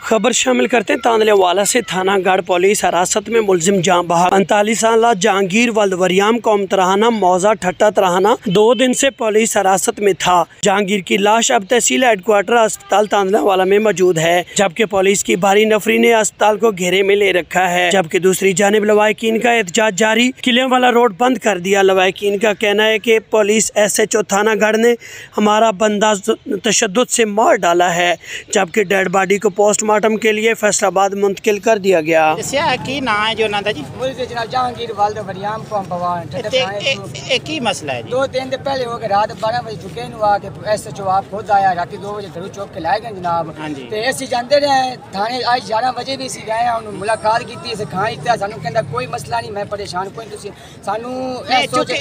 खबर शामिल करते हैं तांदलेवाला से। थाना गढ़ पुलिस हिरासत में मुलजिम जाँ बहार 45 साल जहांगीर वल्द वरियाम कौम तराहना मौजा ठट्टा तराहना 2 दिन से पुलिस हिरासत में था। जहांगीर की लाश अब तहसील हेडक्वार्टर अस्पताल तांदलेवाला में मौजूद है, जबकि पुलिस की भारी नफरी ने अस्पताल को घेरे में ले रखा है। जबकि दूसरी जानिब लवाहिकीन का एहतजाज जारी, किले वाला रोड बंद कर दिया। लवाहिकीन का कहना है कि पुलिस SHO थाना गढ़ ने हमारा बंदा तशद्दुद से मार डाला है, जबकि डेड बॉडी को पोस्टमार्टम के लिए फैसलाबाद मुंतकिल कर दिया गया। की ना है जो जी जहांगीर वाल्द वरियाम को की मसला है 2 दिन पहले हो गए, रात 12 बजे चुके आके SHO आप खुद आया, रात 2 बजे घरों चौक के लाए गए जनाब। तो असी जाते रहे थाने, आज 11 बजे भी गए, उन्होंने मुलाकात की, सिखाई सानू कहता कोई मसला नहीं, मैं परेशान कोई तुसी सानू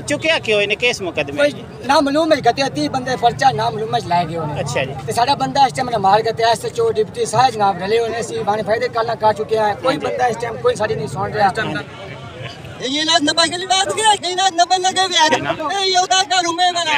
चुकिया क्यों इन्हें केस मुकदमे ना मालूम है कहते 30 बंदे पर्चा ना मालूम है लाए गए उन्हें। अच्छा जी। सारा बंदा इस टाइम मार गए SHO डिप्टी सारे जनाब रले होने सी बाने फायदे काला का चुके हैं, कोई बंदा इस टाइम कोई सारी नहीं सुन रहा। ये ना नंबर के लिए बात किया कि ना नंबर लगे भी है ये उधर का रूम में बना